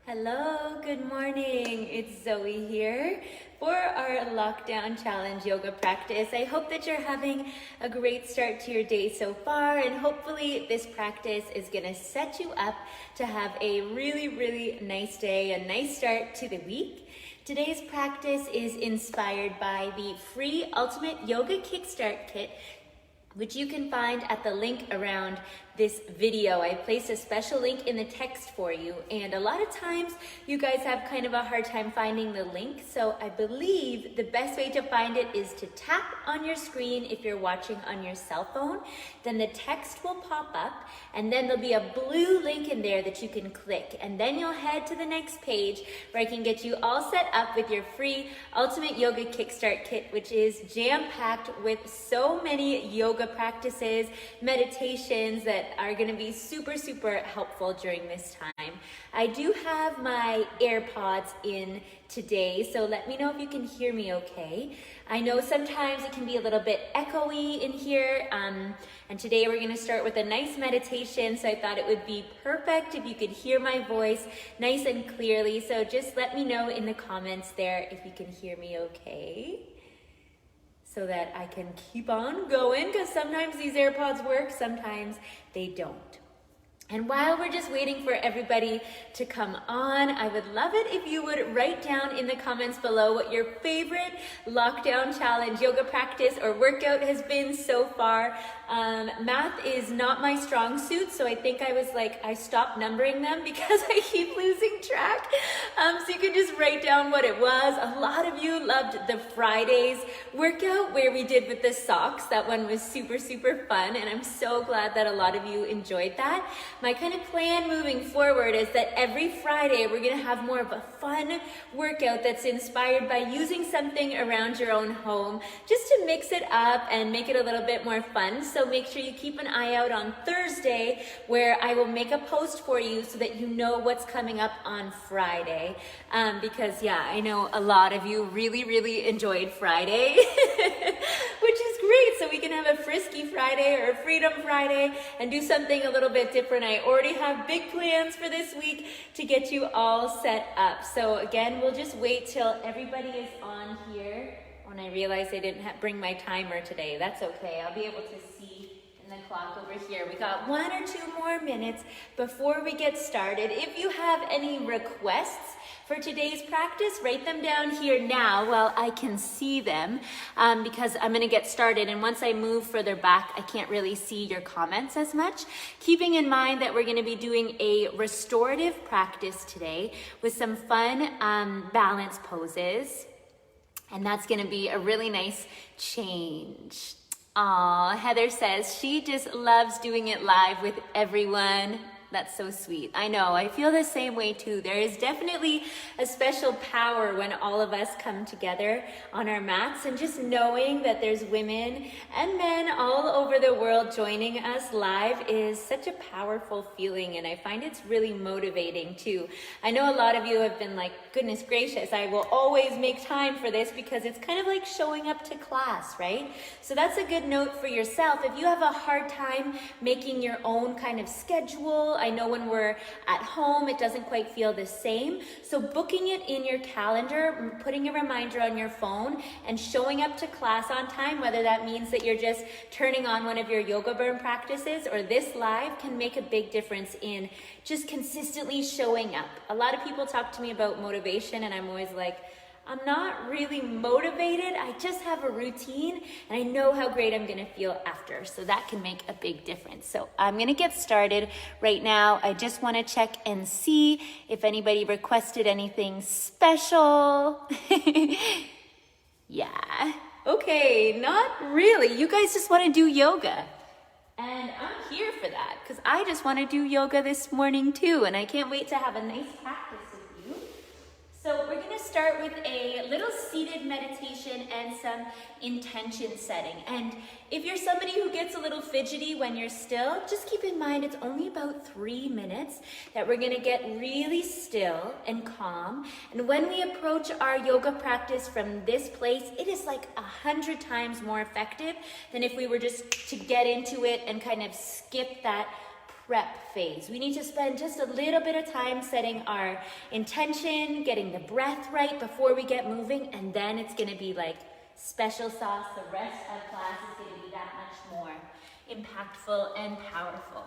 Hello, good morning. It's Zoe here for our lockdown challenge yoga practice. I hope that you're having a great start to your day so far, and hopefully this practice is gonna set you up to have a really nice day, a nice start to the week. Today's practice is inspired by the free Ultimate Yoga Kickstart Kit, which you can find at the link around this video. I placed a special link in the text for you, and a lot of times you guys have kind of a hard time finding the link, so I believe the best way to find it is to tap on your screen if you're watching on your cell phone. Then the text will pop up, and then there'll be a blue link in there that you can click, and then you'll head to the next page where I can get you all set up with your free Ultimate Yoga Kickstart Kit, which is jam-packed with so many yoga practices, meditations that are going to be super helpful during this time. I do have my AirPods in today, so let me know if you can hear me okay. I know sometimes it can be a little bit echoey in here, and today we're going to start with a nice meditation, so I thought it would be perfect if you could hear my voice nice and clearly. So just let me know in the comments there if you can hear me okay, so that I can keep on going, because sometimes these AirPods work, sometimes they don't. And while we're just waiting for everybody to come on, I would love it if you would write down in the comments below what your favorite lockdown challenge yoga practice or workout has been so far. Math is not my strong suit, so I think I stopped numbering them because I keep losing track. So you can just write down what it was. A lot of you loved the Fridays workout where we did with the socks. That one was super fun, and I'm so glad that a lot of you enjoyed that. My kind of plan moving forward is that every Friday we're gonna have more of a fun workout that's inspired by using something around your own home, just to mix it up and make it a little bit more fun. So make sure you keep an eye out on Thursday, where I will make a post for you so that you know what's coming up on Friday. Because yeah, I know a lot of you really enjoyed Friday, which is great. So we can have a Frisky Friday or a Freedom Friday and do something a little bit different. I already have big plans for this week to get you all set up. So again, we'll just wait till everybody is on here. When I realized I didn't bring my timer today, that's okay. I'll be able to see in the clock over here. We got 1 or 2 more minutes before we get started. If you have any requests for today's practice, write them down here now while I can see them, because I'm gonna get started, and once I move further back, I can't really see your comments as much. Keeping in mind that we're gonna be doing a restorative practice today with some fun balance poses, and that's gonna be a really nice change. Aw, Heather says she just loves doing it live with everyone. That's so sweet. I know, I feel the same way too. There is definitely a special power when all of us come together on our mats, and just knowing that there's women and men all over the world joining us live is such a powerful feeling, and I find it's really motivating too. I know a lot of you have been like, goodness gracious, I will always make time for this, because it's kind of like showing up to class, right? So that's a good note for yourself. If you have a hard time making your own kind of schedule, I know when we're at home, it doesn't quite feel the same. So booking it in your calendar, putting a reminder on your phone, and showing up to class on time, whether that means that you're just turning on one of your yoga burn practices or this live, can make a big difference in just consistently showing up. A lot of people talk to me about motivation, and I'm always like, I'm not really motivated. I just have a routine, and I know how great I'm gonna feel after. So that can make a big difference. So I'm gonna get started right now. I just wanna check and see if anybody requested anything special. Yeah, okay, not really. You guys just wanna do yoga. And I'm here for that, because I just wanna do yoga this morning too, and I can't wait to have a nice practice with you. So we're going to start with a little seated meditation and some intention setting. And if you're somebody who gets a little fidgety when you're still, just keep in mind it's only about 3 minutes that we're going to get really still and calm. And when we approach our yoga practice from this place, it is like 100 times more effective than if we were just to get into it and kind of skip that prep phase. We need to spend just a little bit of time setting our intention, getting the breath right before we get moving, and then it's gonna be like special sauce. The rest of class is gonna be that much more impactful and powerful.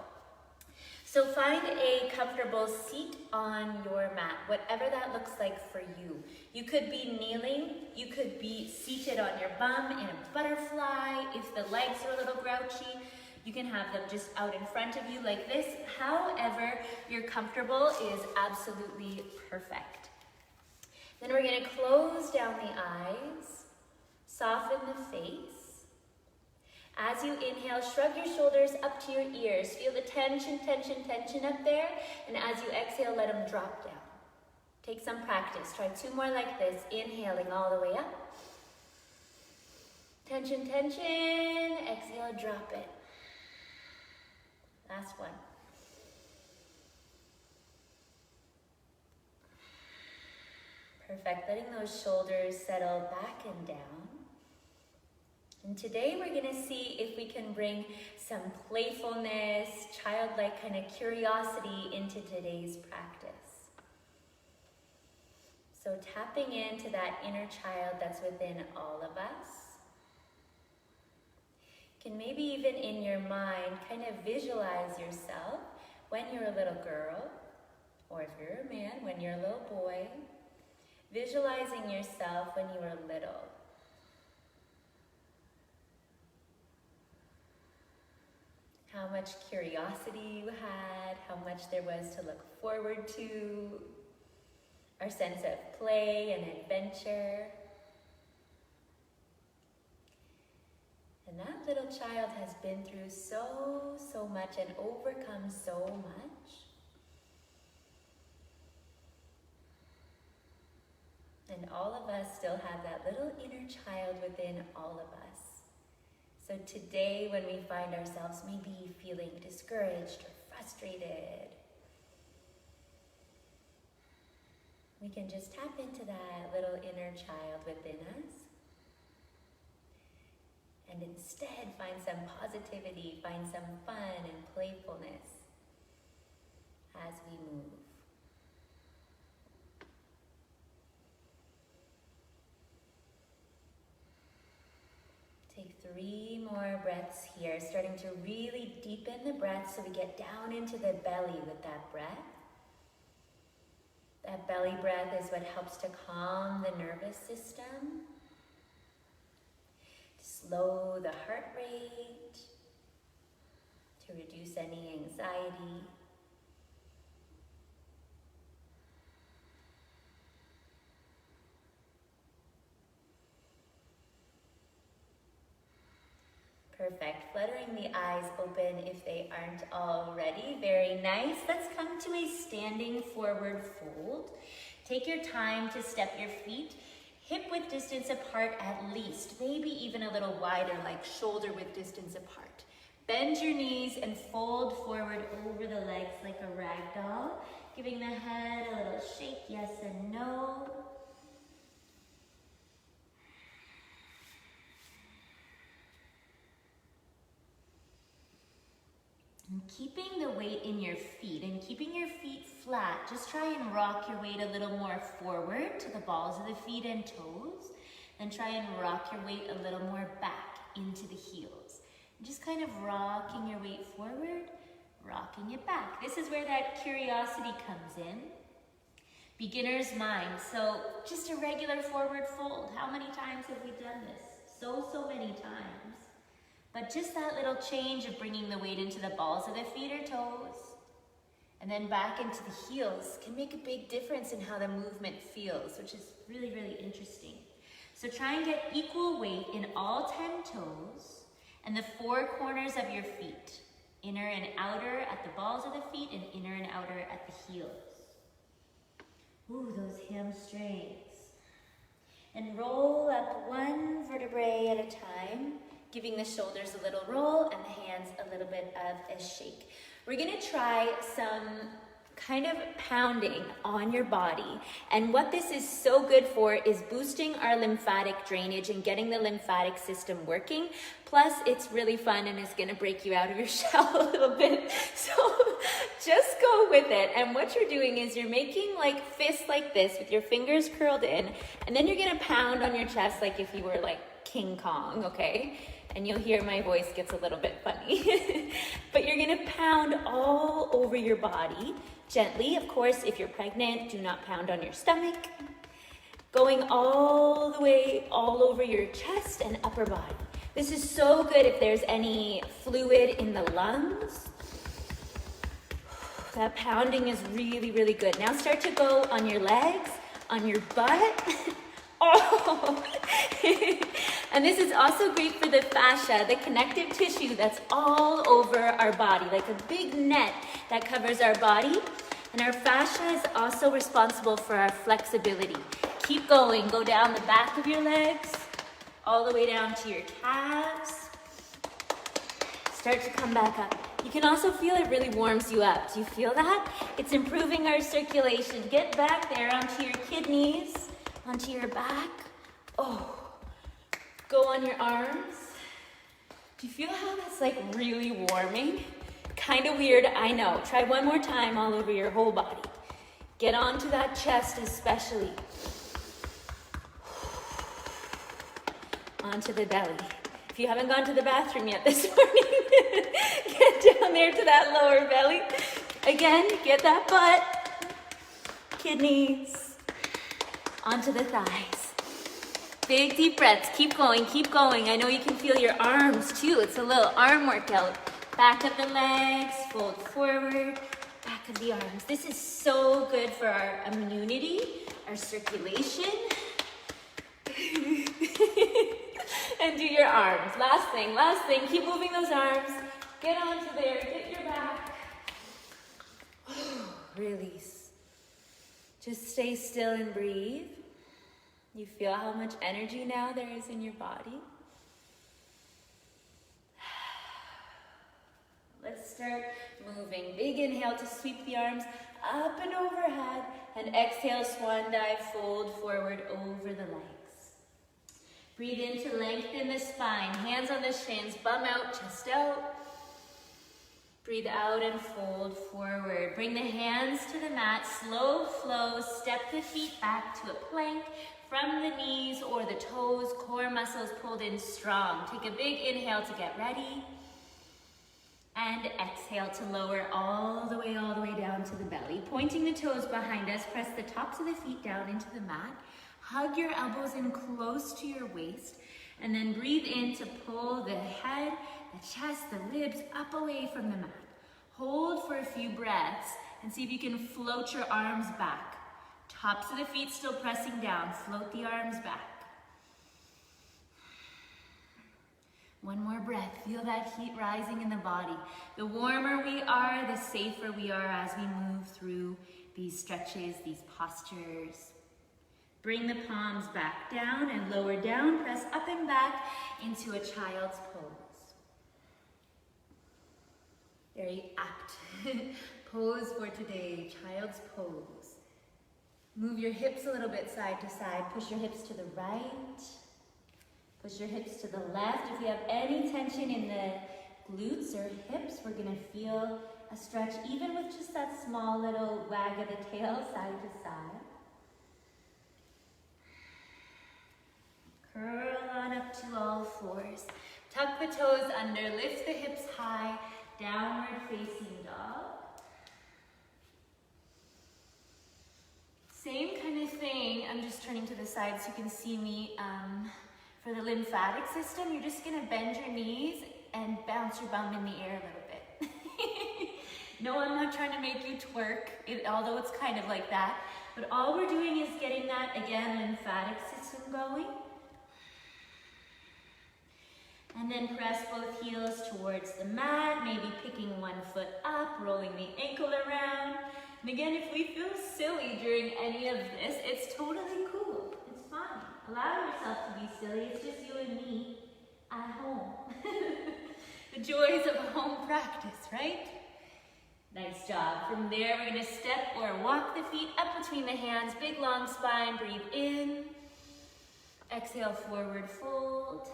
So find a comfortable seat on your mat, whatever that looks like for you. You could be kneeling, you could be seated on your bum in a butterfly. If the legs are a little grouchy, you can have them just out in front of you like this. However you're comfortable is absolutely perfect. Then we're gonna close down the eyes, soften the face. As you inhale, shrug your shoulders up to your ears. Feel the tension, tension, tension up there. And as you exhale, let them drop down. Take some practice. Try 2 more like this, inhaling all the way up. Tension, tension. Exhale, drop it. Last one. Perfect. Letting those shoulders settle back and down. And today we're going to see if we can bring some playfulness, childlike kind of curiosity into today's practice. So tapping into that inner child that's within all of us. You can maybe even in your mind kind of visualize yourself when you're a little girl, or if you're a man, when you're a little boy. Visualizing yourself when you were little. How much curiosity you had, how much there was to look forward to, our sense of play and adventure. And that little child has been through so much and overcome so much. And all of us still have that little inner child within all of us. So today, when we find ourselves maybe feeling discouraged or frustrated, we can just tap into that little inner child within us. And instead find some positivity, find some fun and playfulness as we move. Take 3 more breaths here, starting to really deepen the breath so we get down into the belly with that breath. That belly breath is what helps to calm the nervous system, to slow the heart rate, to reduce any anxiety. Perfect. Fluttering the eyes open if they aren't already. Very nice. Let's come to a standing forward fold. Take your time to step your feet hip-width distance apart at least, maybe even a little wider, like shoulder-width distance apart. Bend your knees and fold forward over the legs like a rag doll, giving the head a little shake, yes and no. And keeping the weight in your feet and keeping your feet flat, just try and rock your weight a little more forward to the balls of the feet and toes. Then try and rock your weight a little more back into the heels. And just kind of rocking your weight forward, rocking it back. This is where that curiosity comes in. Beginner's mind. So just a regular forward fold. How many times have we done this? So many times. But just that little change of bringing the weight into the balls of the feet or toes and then back into the heels can make a big difference in how the movement feels, which is really, really interesting. So try and get equal weight in all 10 toes and the 4 corners of your feet. Inner and outer at the balls of the feet and inner and outer at the heels. Ooh, those hamstrings. And roll up 1 vertebrae at a time, giving the shoulders a little roll and the hands a little bit of a shake. We're gonna try some kind of pounding on your body. And what this is so good for is boosting our lymphatic drainage and getting the lymphatic system working. Plus, it's really fun and it's gonna break you out of your shell a little bit. So just go with it. And what you're doing is you're making like fists like this with your fingers curled in, and then you're gonna pound on your chest like if you were like King Kong, okay? And you'll hear my voice gets a little bit funny. But you're gonna pound all over your body gently. Of course, if you're pregnant, do not pound on your stomach. Going all the way all over your chest and upper body. This is so good if there's any fluid in the lungs. That pounding is really, really good. Now start to go on your legs, on your butt. Oh! And this is also great for the fascia, the connective tissue that's all over our body, like a big net that covers our body. And our fascia is also responsible for our flexibility. Keep going, go down the back of your legs, all the way down to your calves. Start to come back up. You can also feel it really warms you up. Do you feel that? It's improving our circulation. Get back there onto your kidneys, onto your back. Oh. Go on your arms. Do you feel how that's like really warming? Kind of weird, I know. Try one more time all over your whole body. Get onto that chest especially. Onto the belly. If you haven't gone to the bathroom yet this morning, get down there to that lower belly. Again, get that butt, kidneys, onto the thighs. Big deep breaths, keep going, keep going. I know you can feel your arms too. It's a little arm workout. Back of the legs, fold forward, back of the arms. This is so good for our immunity, our circulation. And do your arms. Last thing, keep moving those arms. Get onto there, get your back. Release. Just stay still and breathe. You feel how much energy now there is in your body? Let's start moving. Big inhale to sweep the arms up and overhead, and exhale, swan dive, fold forward over the legs. Breathe in to lengthen the spine, hands on the shins, bum out, chest out. Breathe out and fold forward. Bring the hands to the mat, slow flow, step the feet back to a plank. From the knees or the toes, core muscles pulled in strong. Take a big inhale to get ready. And exhale to lower all the way down to the belly. Pointing the toes behind us, press the tops of the feet down into the mat. Hug your elbows in close to your waist. And then breathe in to pull the head, the chest, the ribs up away from the mat. Hold for a few breaths and see if you can float your arms back. Tops of the feet still pressing down. Float the arms back. One more breath. Feel that heat rising in the body. The warmer we are, the safer we are as we move through these stretches, these postures. Bring the palms back down and lower down. Press up and back into a child's pose. Very apt pose for today, child's pose. Move your hips a little bit side to side. Push your hips to the right. Push your hips to the left. If you have any tension in the glutes or hips, we're gonna feel a stretch even with just that small little wag of the tail side to side. Curl on up to all fours. Tuck the toes under, lift the hips high, downward facing dog. Same kind of thing, I'm just turning to the side so you can see me. For the lymphatic system, you're just gonna bend your knees and bounce your bum in the air a little bit. No, I'm not trying to make you twerk, although it's kind of like that. But all we're doing is getting that, again, lymphatic system going. And then press both heels towards the mat, maybe picking one foot up, rolling the ankle around. And again, if we feel silly during any of this, it's totally cool. It's fine. Allow yourself to be silly. It's just you and me at home. The joys of home practice, right? Nice job. From there, we're gonna step or walk the feet up between the hands, big long spine, breathe in. Exhale, forward fold.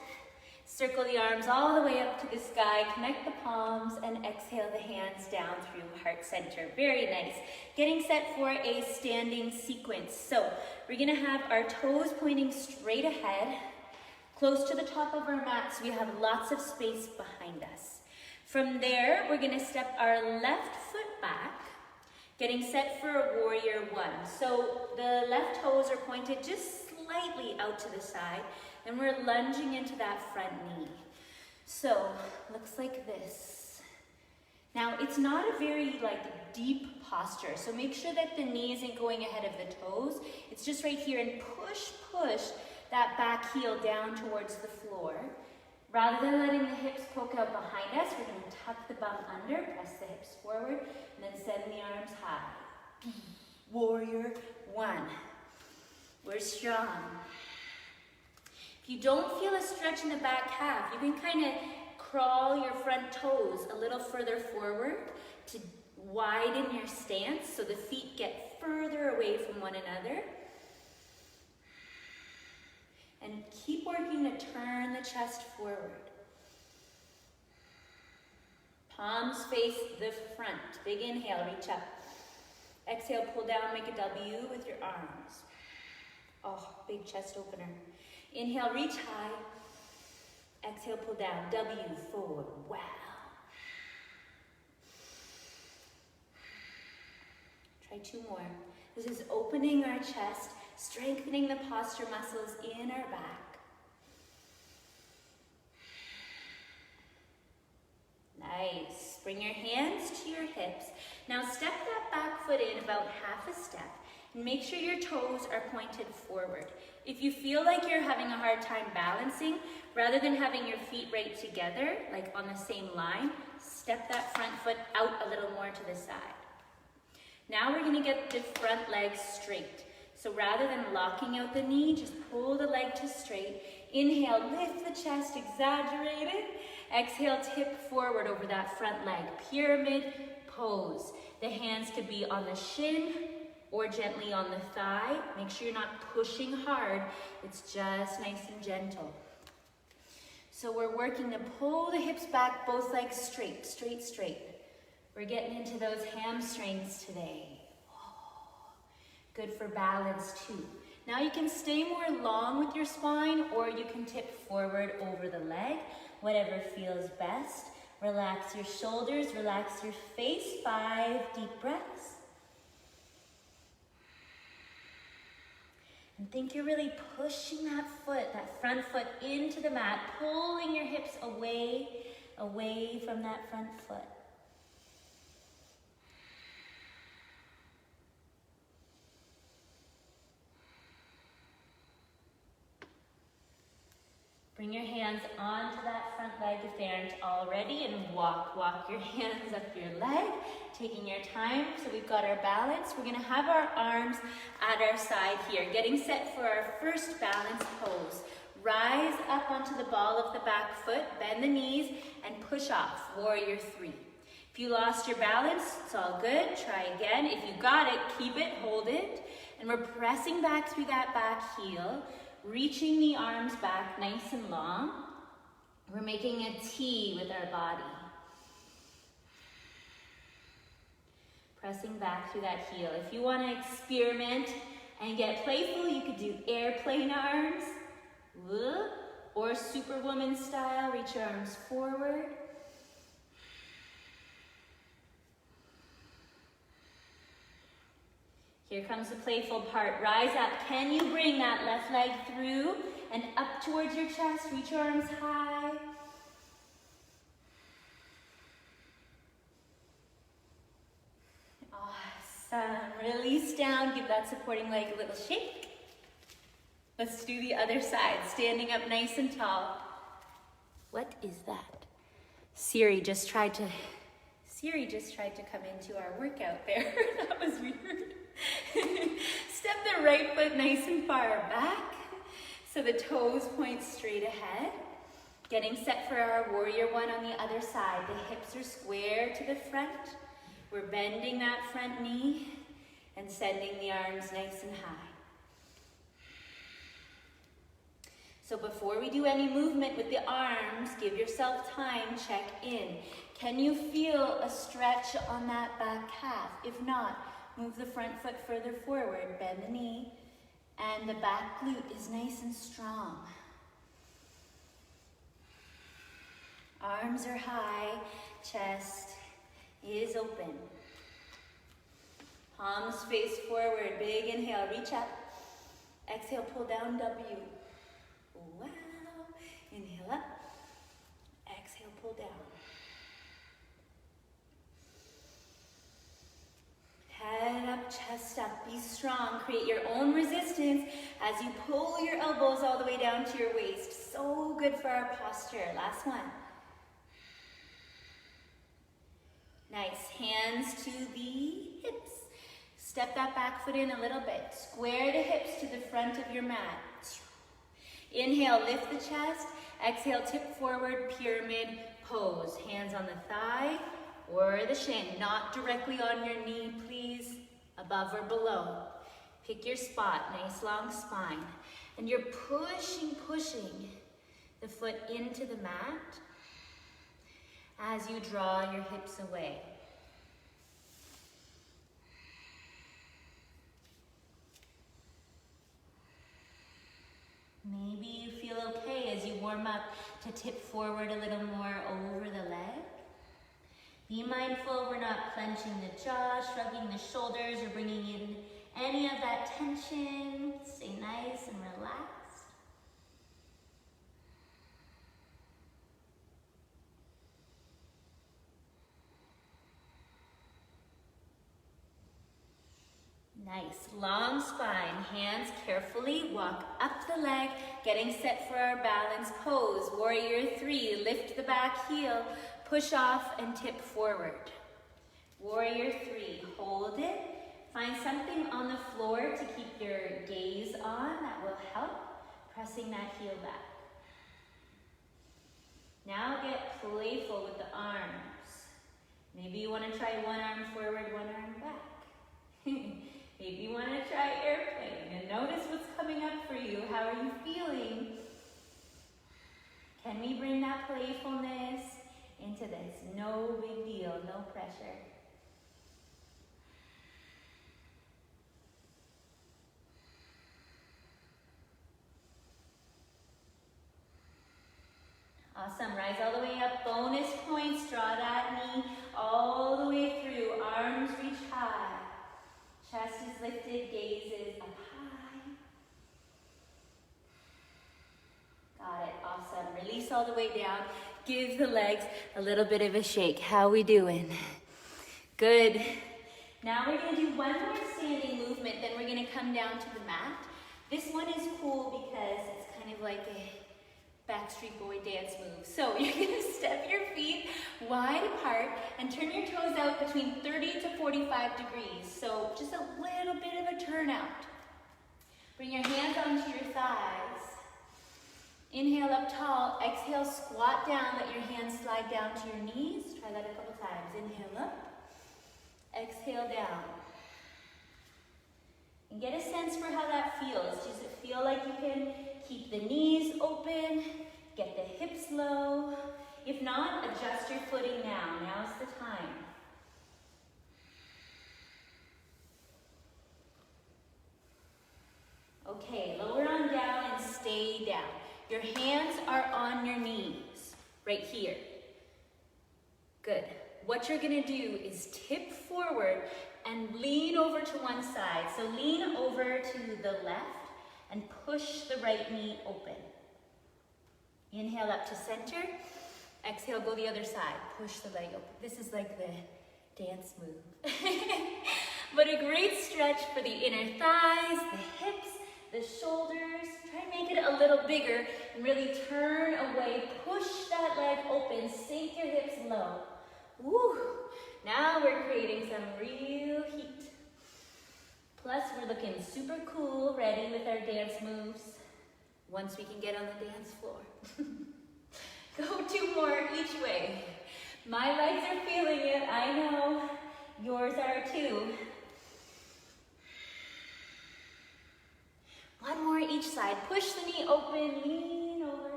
Circle the arms all the way up to the sky, connect the palms, and exhale the hands down through heart center. Very nice. Getting set for a standing sequence. So we're gonna have our toes pointing straight ahead, close to the top of our mat, so we have lots of space behind us. From there, we're gonna step our left foot back, getting set for a warrior one. So the left toes are pointed just slightly out to the side, and we're lunging into that front knee. So, looks like this. Now, it's not a very deep posture, so make sure that the knee isn't going ahead of the toes. It's just right here, and push that back heel down towards the floor. Rather than letting the hips poke out behind us, we're gonna tuck the bum under, press the hips forward, and then send the arms high. Warrior one. We're strong. If you don't feel a stretch in the back half, you can kind of crawl your front toes a little further forward to widen your stance so the feet get further away from one another. And keep working to turn the chest forward. Palms face the front. Big inhale, reach up. Exhale, pull down, make a W with your arms. Oh, big chest opener. Inhale, reach high. Exhale, pull down, W, forward, wow. Try two more. This is opening our chest, strengthening the posture muscles in our back. Nice. Bring your hands to your hips. Now step that back foot in about half a step. And make sure your toes are pointed forward. If you feel like you're having a hard time balancing, rather than having your feet right together, like on the same line, step that front foot out a little more to the side. Now we're gonna get the front leg straight. So rather than locking out the knee, just pull the leg to straight. Inhale, lift the chest, exaggerate it. Exhale, tip forward over that front leg. Pyramid pose. The hands could be on the shin or gently on the thigh. Make sure you're not pushing hard. It's just nice and gentle. So we're working to pull the hips back, both legs straight, straight, straight. We're getting into those hamstrings today. Oh, good for balance too. Now you can stay more long with your spine, or you can tip forward over the leg, whatever feels best. Relax your shoulders, relax your face. 5 deep breaths. And think you're really pushing that foot, that front foot into the mat, pulling your hips away from that front foot. Bring your hands onto that front leg if they aren't already, and walk your hands up your leg, taking your time. So we've got our balance. We're gonna have our arms at our side here, getting set for our first balance pose. Rise up onto the ball of the back foot, bend the knees, and push off, warrior 3. If you lost your balance, it's all good, try again. If you got it, keep it, hold it. And we're pressing back through that back heel, reaching the arms back nice and long. We're making a T with our body. Pressing back through that heel. If you want to experiment and get playful, you could do airplane arms, or Superwoman style, reach your arms forward. Here comes the playful part. Rise up. Can you bring that left leg through and up towards your chest? Reach your arms high. Awesome. Release down. Give that supporting leg a little shake. Let's do the other side. Standing up nice and tall. What is that? Siri just tried to come into our workout there. That was weird. Step the right foot nice and far back so the toes point straight ahead. Getting set for our warrior 1 on the other side. The hips are square to the front. We're bending that front knee and sending the arms nice and high. So before we do any movement with the arms, give yourself time, check in. Can you feel a stretch on that back calf? If not, move the front foot further forward, bend the knee, and the back glute is nice and strong. Arms are high, chest is open. Palms face forward, big inhale, reach up. Exhale, pull down, W. Wow. Inhale up. Exhale, pull down. Head up, chest up. Be strong. Create your own resistance as you pull your elbows all the way down to your waist. So good for our posture. Last one. Nice. Hands to the hips. Step that back foot in a little bit. Square the hips to the front of your mat. Inhale, lift the chest. Exhale, tip forward, pyramid pose. Hands on the thigh or the shin. Not directly on your knee, please. Above or below. Pick your spot. Nice long spine. And you're pushing the foot into the mat as you draw your hips away. Maybe you feel okay as you warm up to tip forward a little more over the leg. Be mindful we're not clenching the jaw, shrugging the shoulders, or bringing in any of that tension. Stay nice and relaxed. Nice, long spine, hands carefully walk up the leg, getting set for our balance pose. Warrior 3, lift the back heel, push off and tip forward. Warrior 3, hold it. Find something on the floor to keep your gaze on, that will help, pressing that heel back. Now get playful with the arms. Maybe you want to try one arm forward, one arm back. Maybe you want to try airplane and notice what's coming up for you. How are you feeling? Can we bring that playfulness into this? No big deal, no pressure. Awesome, rise all the way up, bonus points, draw that knee all the way through, arms reach high. Chest is lifted, gaze is up high. Got it, awesome. Release all the way down. Give the legs a little bit of a shake. How we doing? Good. Now we're gonna do one more standing movement, then we're gonna come down to the mat. This one is cool because it's kind of like a Backstreet Boy dance move. So you're gonna step your feet wide apart and turn your toes out between 30 to 45 degrees. So just a little bit of a turnout. Bring your hands onto your thighs. Inhale up tall, exhale, squat down, let your hands slide down to your knees. Try that a couple times. Inhale up, exhale down. And get a sense for how that feels. Does it feel like you can keep the knees open, get the hips low? If not, adjust your footing now. Now's the time. Okay, lower on down and stay down. Your hands are on your knees, right here. Good. What you're gonna do is tip forward and lean over to one side. So lean over to the left and push the right knee open. Inhale up to center. Exhale, go the other side. Push the leg open. This is like the dance move. But a great stretch for the inner thighs, the hips, the shoulders. Try and make it a little bigger and really turn away. Push that leg open. Sink your hips low. Woo! Now we're creating some real heat. Plus, we're looking super cool, ready with our dance moves once we can get on the dance floor. Go 2 more each way. My legs are feeling it, I know. yours are too. One more each side. Push the knee open, lean over.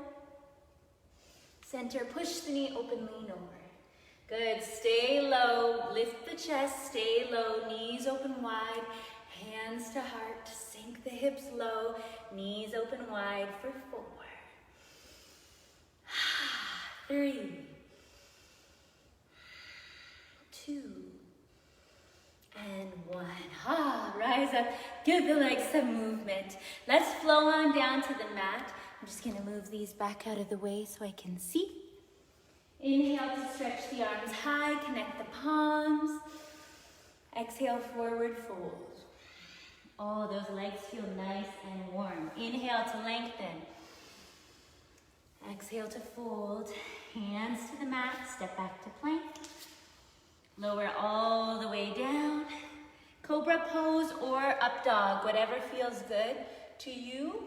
Center, push the knee open, lean over. Good, stay low, lift the chest, stay low, knees open wide, hands to heart, sink the hips low, knees open wide for 4, 3, 2, and 1. Rise up, give the legs some movement. Let's flow on down to the mat. I'm just gonna move these back out of the way so I can see. Inhale to stretch the arms high, connect the palms. Exhale, forward fold. Oh, those legs feel nice and warm. Inhale to lengthen. Exhale to fold. Hands to the mat, step back to plank. Lower all the way down. Cobra pose or up dog, whatever feels good to you.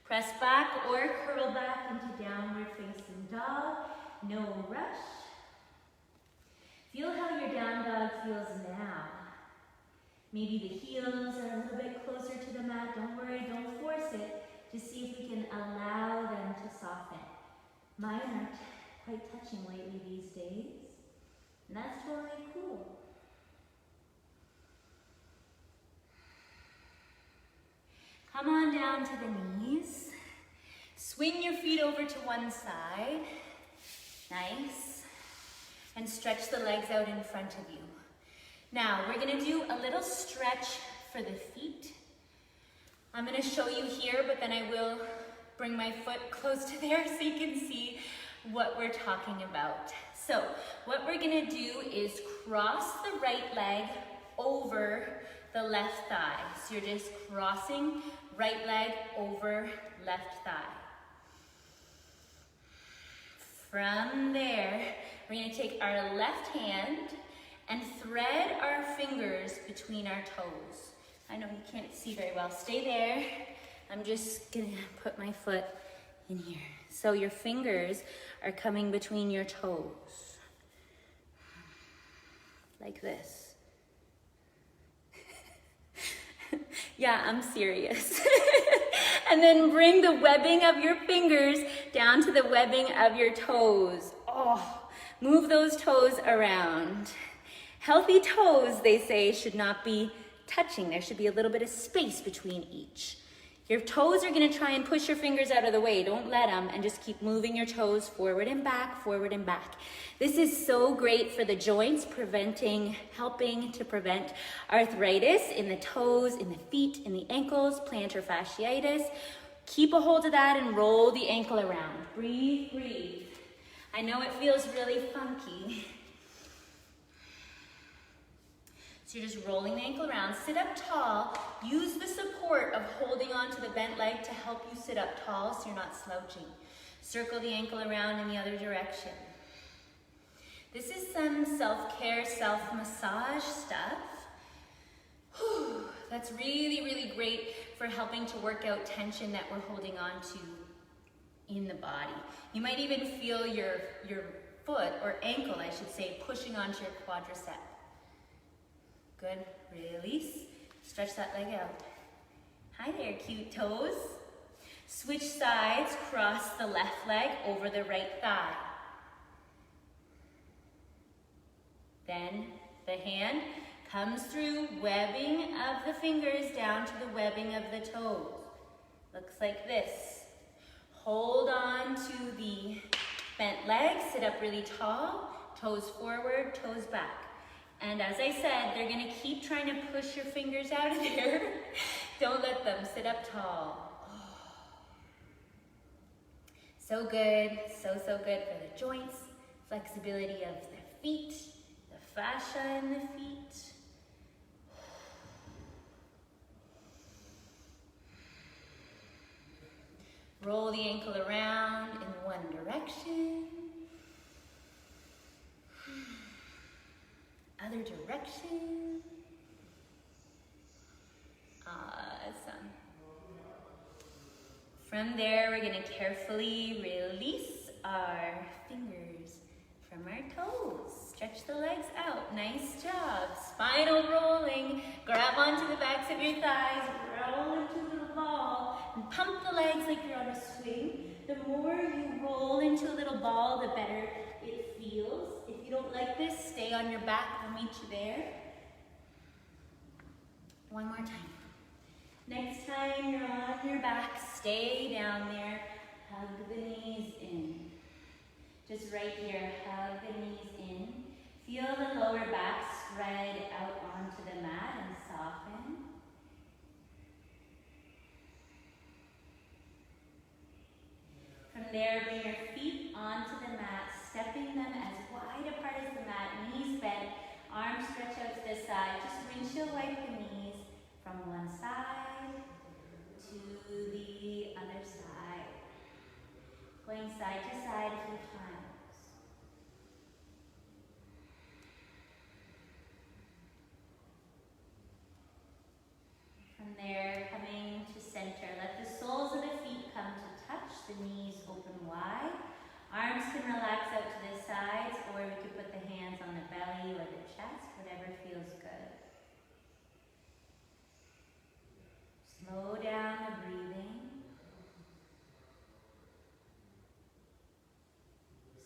Press back or curl back into downward facing dog. No rush. Feel how your down dog feels now. Maybe the heels are a little bit closer to the mat. Don't worry, don't force it. Just see if we can allow them to soften. Mine aren't quite touching lately these days. And that's totally cool. Come on down to the knees. Swing your feet over to one side. Nice. And stretch the legs out in front of you. Now, we're gonna do a little stretch for the feet. I'm gonna show you here, but then I will bring my foot close to there so you can see what we're talking about. So, what we're gonna do is cross the right leg over the left thigh. So you're just crossing right leg over left thigh. From there, we're going to take our left hand and thread our fingers between our toes. I know you can't see very well. Stay there. I'm just going to put my foot in here. So your fingers are coming between your toes. Like this. Yeah, I'm serious. And then bring the webbing of your fingers down to the webbing of your toes. Oh, move those toes around. Healthy toes, they say, should not be touching. There should be a little bit of space between each. Your toes are gonna try and push your fingers out of the way. Don't let them, and just keep moving your toes forward and back, forward and back. This is so great for the joints, helping to prevent arthritis in the toes, in the feet, in the ankles, plantar fasciitis. Keep a hold of that and roll the ankle around. Breathe, breathe. I know it feels really funky. So you're just rolling the ankle around. Sit up tall. Use the support of holding on to the bent leg to help you sit up tall so you're not slouching. Circle the ankle around in the other direction. This is some self-care, self-massage stuff. Whew. That's really, really great for helping to work out tension that we're holding on to in the body. You might even feel your foot, or ankle I should say, pushing onto your quadricep. Good, release. Stretch that leg out. Hi there, cute toes. Switch sides, cross the left leg over the right thigh. Then the hand comes through, webbing of the fingers down to the webbing of the toes. Looks like this. Hold on to the bent leg, sit up really tall, toes forward, toes back. And as I said, they're gonna keep trying to push your fingers out of there. Don't let them. Sit up tall. So good, so good for the joints, flexibility of the feet, the fascia in the feet. Roll the ankle around in one direction. Other direction. Awesome. From there, we're gonna carefully release our fingers from our toes. Stretch the legs out. Nice job. Spinal rolling. Grab onto the backs of your thighs. Roll into a little ball. And pump the legs like you're on a swing. The more you roll into a little ball, the better it feels. If you don't like this, stay on your back. I'll meet you there. One more time. Next time you're on your back, stay down there. Hug the knees in. Just right here, hug the knees in. Feel the lower back spread out onto the mat and soften. From there, bring your feet onto the mat, stepping them as wide apart as the mat, knees bent, arms stretch out to the side. Just windshield wipe the knees from one side to the other side. Going side to side a few times. From there, coming to center, let the soles of the feet come to touch, the knees open wide. Arms can relax out to the sides, or we could put the hands on the belly or the chest, whatever feels good. Slow down the breathing.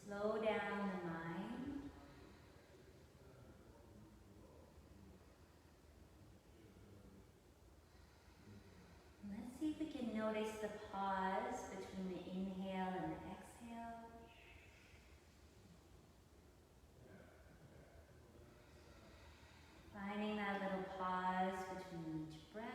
Slow down the mind. Let's see if we can notice the pause between the inhale and the exhale. Finding that little pause between each breath.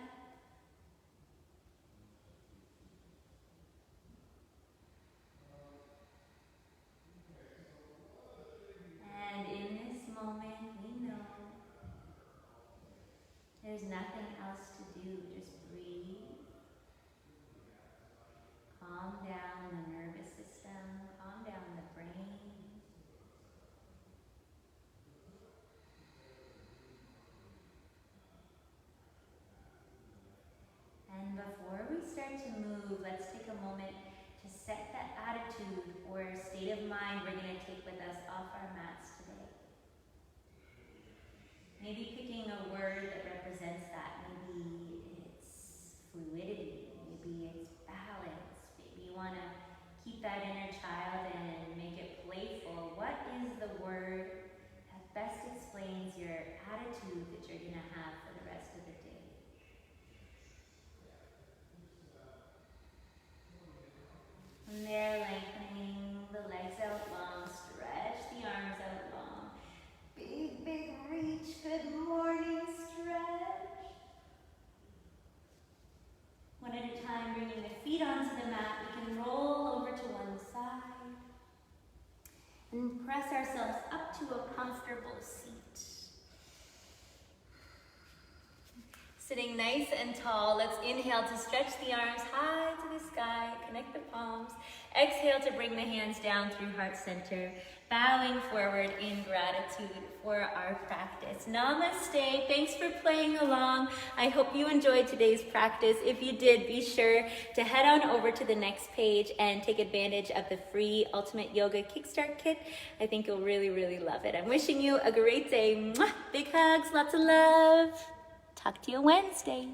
And in this moment, we know there's nothing else to do, just breathe. Calm down the nervous system, calm down the brain. And before we start to move, let's take a moment to set that attitude or state of mind we're going to take with us off our mats today. Maybe picking a word that represents that. Maybe it's fluidity, maybe it's balance, maybe you want to keep that inner child and make it playful. What is the word that best explains your attitude that you're going to have for the rest of the day? From there, lengthening the legs out long, stretch the arms out long. Big, big reach, good morning, stretch. One at a time, bringing the feet onto the mat. We can roll over to one side and press ourselves up to a comfortable seat. Sitting nice and tall, let's inhale to stretch the arms high to the sky, connect the palms. Exhale to bring the hands down through heart center, bowing forward in gratitude for our practice. Namaste. Thanks for playing along. I hope you enjoyed today's practice. If you did, be sure to head on over to the next page and take advantage of the free Ultimate Yoga Kickstart Kit. I think you'll really, really love it. I'm wishing you a great day. Mwah! Big hugs, lots of love. Talk to you Wednesday.